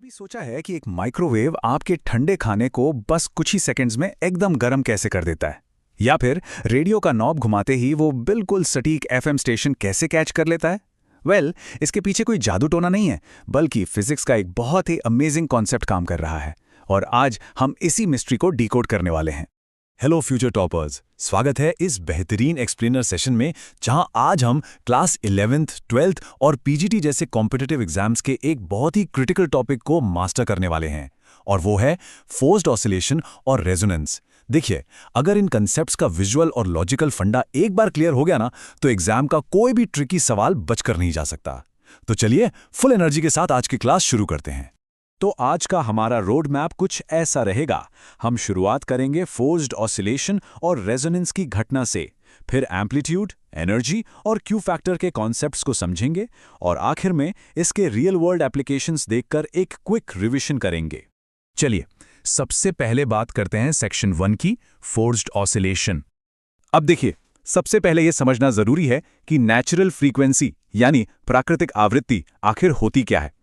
कभी सोचा है कि एक माइक्रोवेव आपके ठंडे खाने को बस कुछ ही सेकंड्स में एकदम गर्म कैसे कर देता है? या फिर रेडियो का नॉब घुमाते ही वो बिल्कुल सटीक एफएम स्टेशन कैसे कैच कर लेता है? इसके पीछे कोई जादू टोना नहीं है, बल्कि फिजिक्स का एक बहुत ही अमेजिंग कॉन्सेप्ट काम कर रहा है। और आज हम इसी मिस्ट्री को डिकोड करने वाले हैं। हेलो फ्यूचर टॉपर्स, स्वागत है इस बेहतरीन एक्सप्लेनर सेशन में, जहां आज हम क्लास 11th, 12th और पीजीटी जैसे कॉम्पिटिटिव एग्जाम्स के एक बहुत ही क्रिटिकल टॉपिक को मास्टर करने वाले हैं, और वो है फोर्स्ड ऑसिलेशन और रेजोनेंस। देखिए, अगर इन कंसेप्ट्स का विजुअल और लॉजिकल फंडा एक बार क्लियर हो गया ना, तो एग्जाम का कोई भी ट्रिकी सवाल बचकर नहीं जा सकता। तो चलिए फुल एनर्जी के साथ आज की क्लास शुरू करते हैं। तो आज का हमारा रोड मैप कुछ ऐसा रहेगा। हम शुरुआत करेंगे फोर्स्ड ऑसिलेशन और रेजोनेंस की घटना से, फिर एम्पलीट्यूड, एनर्जी और क्यू फैक्टर के कॉन्सेप्ट्स को समझेंगे, और आखिर में इसके रियल वर्ल्ड एप्लीकेशंस देखकर एक क्विक रिवीजन करेंगे। चलिए सबसे पहले बात करते हैं सेक्शन 1 की, फोर्स्ड ऑसिलेशन। अब देखिए, सबसे पहले यह समझना जरूरी है कि नेचुरल फ्रीक्वेंसी यानी प्राकृतिक आवृत्ति आखिर होती क्या है।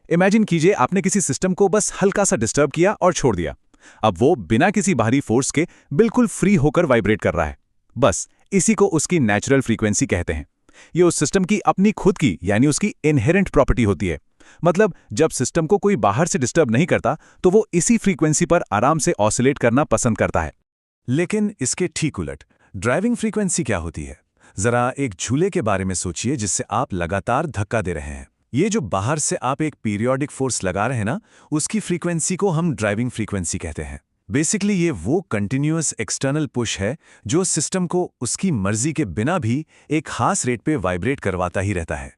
इमेजिन कीजिए, आपने किसी सिस्टम को बस हल्का सा डिस्टर्ब किया और छोड़ दिया। अब वो बिना किसी बाहरी फोर्स के बिल्कुल फ्री होकर वाइब्रेट कर रहा है। बस इसी को उसकी नेचुरल फ्रीक्वेंसी कहते हैं। ये उस सिस्टम की अपनी खुद की यानी उसकी इनहेरेंट प्रॉपर्टी होती है। मतलब जब सिस्टम को कोई बाहर से डिस्टर्ब नहीं करता, तो वो इसी फ्रीक्वेंसी पर आराम से ऑसिलेट करना पसंद करता है। लेकिन इसके ठीक उलट ड्राइविंग फ्रीक्वेंसी क्या होती है? जरा एक झूले के बारे में सोचिए जिससे आप लगातार धक्का दे रहे हैं। ये जो बाहर से आप एक पीरियोडिक फोर्स लगा रहे हैं ना, उसकी फ्रीक्वेंसी को हम ड्राइविंग फ्रीक्वेंसी कहते हैं। बेसिकली ये वो कंटिन्यूअस एक्सटर्नल पुश है जो सिस्टम को उसकी मर्जी के बिना भी एक खास रेट पे वाइब्रेट करवाता ही रहता है।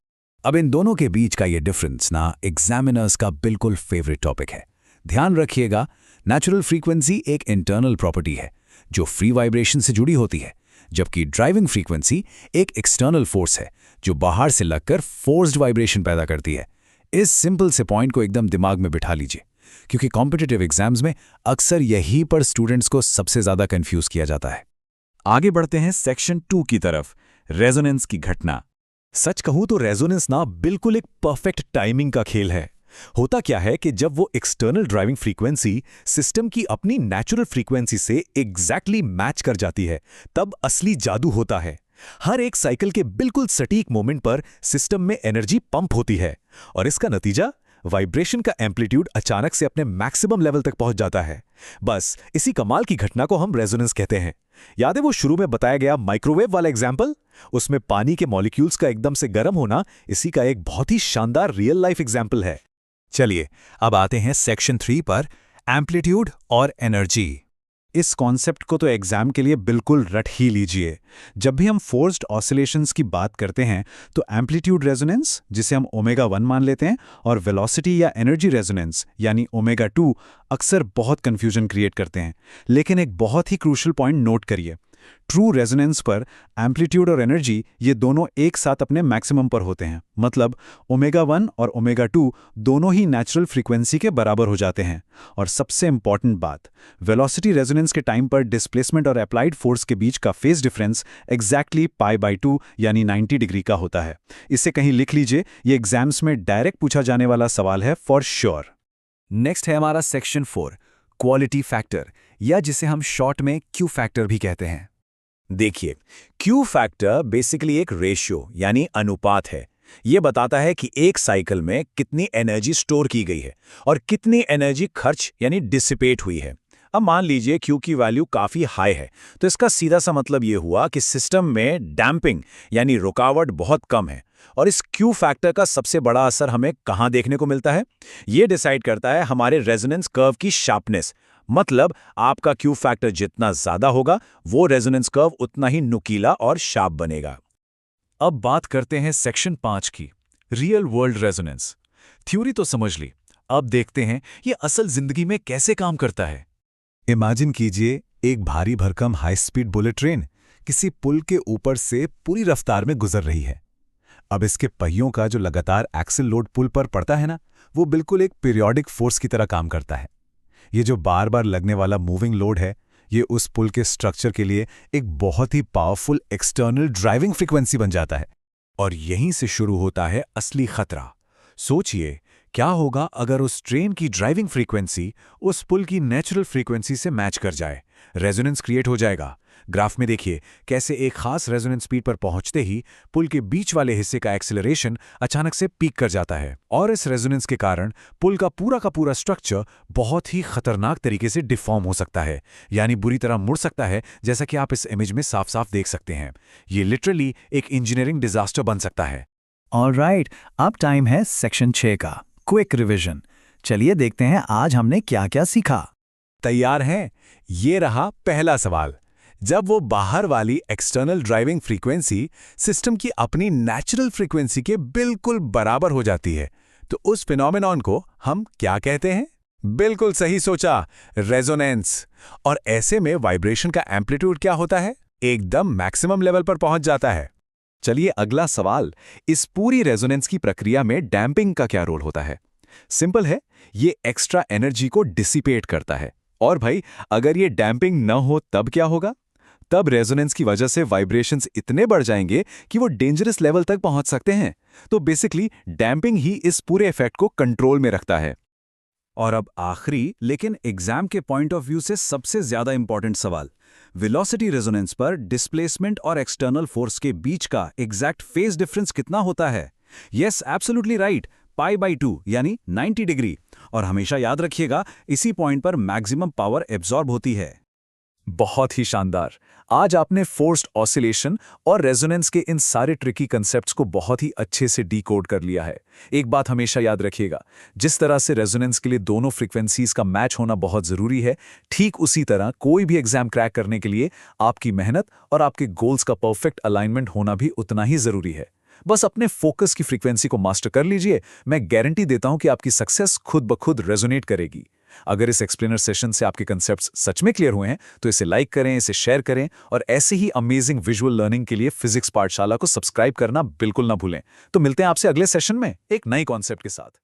अब इन दोनों के बीच का ये डिफरेंस ना एग्जामिनर्स का बिल्कुल फेवरेट टॉपिक है। ध्यान रखिएगा, नेचुरल फ्रीक्वेंसी एक इंटरनल प्रॉपर्टी है जो फ्री वाइब्रेशन से जुड़ी होती है, जबकि ड्राइविंग फ्रीक्वेंसी एक एक्सटर्नल फोर्स है जो बाहर से लगकर फोर्स्ड वाइब्रेशन पैदा करती है। इस सिंपल से पॉइंट को एकदम दिमाग में बिठा लीजिए, क्योंकि कॉम्पिटिटिव एग्जाम्स में अक्सर यही पर स्टूडेंट्स को सबसे ज्यादा कंफ्यूज किया जाता है। आगे बढ़ते हैं सेक्शन 2 की तरफ, रेजोनेंस की घटना। सच कहूं तो रेजोनेंस ना बिल्कुल एक परफेक्ट टाइमिंग का खेल है। होता क्या है कि जब वो एक्सटर्नल ड्राइविंग फ्रीक्वेंसी सिस्टम की अपनी नेचुरल फ्रीक्वेंसी से एग्जैक्टली मैच कर जाती है, तब असली जादू होता है। हर एक साइकिल के बिल्कुल सटीक मोमेंट पर सिस्टम में एनर्जी पंप होती है, और इसका नतीजा वाइब्रेशन का एम्पलीट्यूड अचानक से अपने मैक्सिमम लेवल तक पहुंच जाता है। बस इसी कमाल की घटना को हम रेजोनेंस कहते हैं। याद है वो शुरू में बताया गया माइक्रोवेव वाला एग्जाम्पल? उसमें पानी के मॉलिक्यूल्स का एकदम से गर्म होना इसी का एक बहुत ही शानदार रियल लाइफ एग्जाम्पल है। चलिए अब आते हैं सेक्शन 3 पर, एम्पलीट्यूड और एनर्जी। इस कॉन्सेप्ट को तो एग्जाम के लिए बिल्कुल रट ही लीजिए। जब भी हम फोर्स्ड ऑसिलेशंस की बात करते हैं, तो एम्पलीट्यूड रेजोनेंस, जिसे हम ओमेगा 1 मान लेते हैं, और वेलोसिटी या एनर्जी रेजोनेंस यानी ओमेगा 2 अक्सर बहुत कंफ्यूजन क्रिएट करते हैं। लेकिन एक बहुत ही क्रूशल पॉइंट नोट करिए, ट्रू रेजोनेंस पर एम्पलीट्यूड और एनर्जी ये दोनों एक साथ अपने मैक्सिमम पर होते हैं। मतलब ओमेगा 1 और ओमेगा 2 दोनों ही नेचुरल फ्रीक्वेंसी के बराबर हो जाते हैं। और सबसे इंपॉर्टेंट बात, वेलोसिटी रेजोनेंस के टाइम पर डिस्प्लेसमेंट और अप्लाइड फोर्स के बीच का फेज डिफरेंस एग्जैक्टली π/2 यानी 90 डिग्री का होता है। इसे कहीं लिख लीजिए, ये एग्जाम्स में डायरेक्ट पूछा जाने वाला सवाल है फॉर श्योर। नेक्स्ट है हमारा सेक्शन 4, क्वालिटी फैक्टर, या जिसे हम शॉर्ट में क्यू फैक्टर भी कहते हैं। देखिए, क्यू फैक्टर बेसिकली एक रेशियो यानी अनुपात है। यह बताता है कि एक साइकिल में कितनी एनर्जी स्टोर की गई है और कितनी एनर्जी खर्च यानी डिसिपेट हुई है। अब मान लीजिए क्यू की वैल्यू काफी हाई है, तो इसका सीधा सा मतलब यह हुआ कि सिस्टम में डैम्पिंग यानी रुकावट बहुत कम है। और इस क्यू फैक्टर का सबसे बड़ा असर हमें कहां देखने को मिलता है? यह डिसाइड करता है हमारे रेजोनेंस कर्व की शार्पनेस। मतलब आपका क्यू फैक्टर जितना ज्यादा होगा, वो रेजोनेंस कर्व उतना ही नुकीला और शार्प बनेगा। अब बात करते हैं सेक्शन 5 की, रियल वर्ल्ड रेजोनेंस। थ्योरी तो समझ ली, अब देखते हैं ये असल जिंदगी में कैसे काम करता है। इमेजिन कीजिए, एक भारी भरकम हाई स्पीड बुलेट ट्रेन किसी पुल के ऊपर से पूरी रफ्तार में गुजर रही है। अब इसके पहियों का जो लगातार एक्सल लोड पुल पर पड़ता है ना, वो बिल्कुल एक पीरियोडिक फोर्स की तरह काम करता है। ये जो बार बार लगने वाला मूविंग लोड है, ये उस पुल के स्ट्रक्चर के लिए एक बहुत ही पावरफुल एक्सटर्नल ड्राइविंग फ्रीक्वेंसी बन जाता है। और यहीं से शुरू होता है असली खतरा। सोचिए क्या होगा अगर उस ट्रेन की ड्राइविंग फ्रीक्वेंसी उस पुल की नेचुरल फ्रीक्वेंसी से मैच कर जाए? रेजोनेंस क्रिएट हो जाएगा। ग्राफ में देखिए कैसे एक खास रेजोनेंस स्पीड पर पहुंचते ही पुल के बीच वाले हिस्से का एक्सेलरेशन अचानक से पीक कर जाता है, और इस रेजोनेंस के कारण पुल का पूरा स्ट्रक्चर बहुत ही खतरनाक तरीके से डिफॉर्म हो सकता है, यानी बुरी तरह मुड़ सकता है, जैसा कि आप इस इमेज में साफ साफ देख सकते हैं। ये लिटरली एक इंजीनियरिंग डिजास्टर बन सकता है। ऑलराइट, अब टाइम है सेक्शन 6 का क्विक रिवीजन। चलिए देखते हैं आज हमने क्या क्या सीखा। तैयार हैं? ये रहा पहला सवाल। जब वो बाहर वाली एक्सटर्नल ड्राइविंग फ्रीक्वेंसी सिस्टम की अपनी नेचुरल फ्रीक्वेंसी के बिल्कुल बराबर हो जाती है, तो उस फिनोमेनॉन को हम क्या कहते हैं? बिल्कुल सही सोचा, रेजोनेंस। और ऐसे में वाइब्रेशन का एम्पलीट्यूड क्या होता है? एकदम मैक्सिमम लेवल पर पहुंच जाता है। चलिए अगला सवाल, इस पूरी रेजोनेंस की प्रक्रिया में डैम्पिंग का क्या रोल होता है? सिंपल है, ये एक्स्ट्रा एनर्जी को डिसिपेट करता है। और भाई, अगर ये डैम्पिंग न हो तब क्या होगा? तब रेजोनेंस की वजह से वाइब्रेशंस इतने बढ़ जाएंगे कि वो डेंजरस लेवल तक पहुंच सकते हैं। तो बेसिकली डैम्पिंग ही इस पूरे इफेक्ट को कंट्रोल में रखता है। और अब आखिरी लेकिन एग्जाम के पॉइंट ऑफ व्यू से सबसे ज्यादा इंपॉर्टेंट सवाल, वेलोसिटी रेजोनेंस पर डिस्प्लेसमेंट और एक्सटर्नल फोर्स के बीच का एग्जैक्ट फेज डिफरेंस कितना होता है? यस, एब्सोल्युटली राइट, π/2 यानी 90 डिग्री। और हमेशा याद रखिएगा, इसी पॉइंट पर मैक्सिमम पावर एब्जॉर्ब होती है। बहुत ही शानदार। आज आपने फोर्स्ड ऑसिलेशन और रेजोनेंस के इन सारे ट्रिकी कंसेप्ट्स को बहुत ही अच्छे से डीकोड कर लिया है। एक बात हमेशा याद रखिएगा, जिस तरह से रेजोनेंस के लिए दोनों फ्रीक्वेंसीज का मैच होना बहुत जरूरी है, ठीक उसी तरह कोई भी एग्जाम क्रैक करने के लिए आपकी मेहनत और आपके गोल्स का परफेक्ट अलाइनमेंट होना भी उतना ही जरूरी है। बस अपने फोकस की फ्रीक्वेंसी को मास्टर कर लीजिए, मैं गारंटी देता हूं कि आपकी सक्सेस खुद ब खुद रेजोनेट करेगी। अगर इस एक्सप्लेनर सेशन से आपके कंसेप्ट्स सच में क्लियर हुए हैं तो इसे लाइक करें, इसे शेयर करें, और ऐसे ही अमेजिंग विजुअल लर्निंग के लिए फिजिक्स पाठशाला को सब्सक्राइब करना बिल्कुल ना भूलें। तो मिलते हैं आपसे अगले सेशन में एक नई कॉन्सेप्ट के साथ।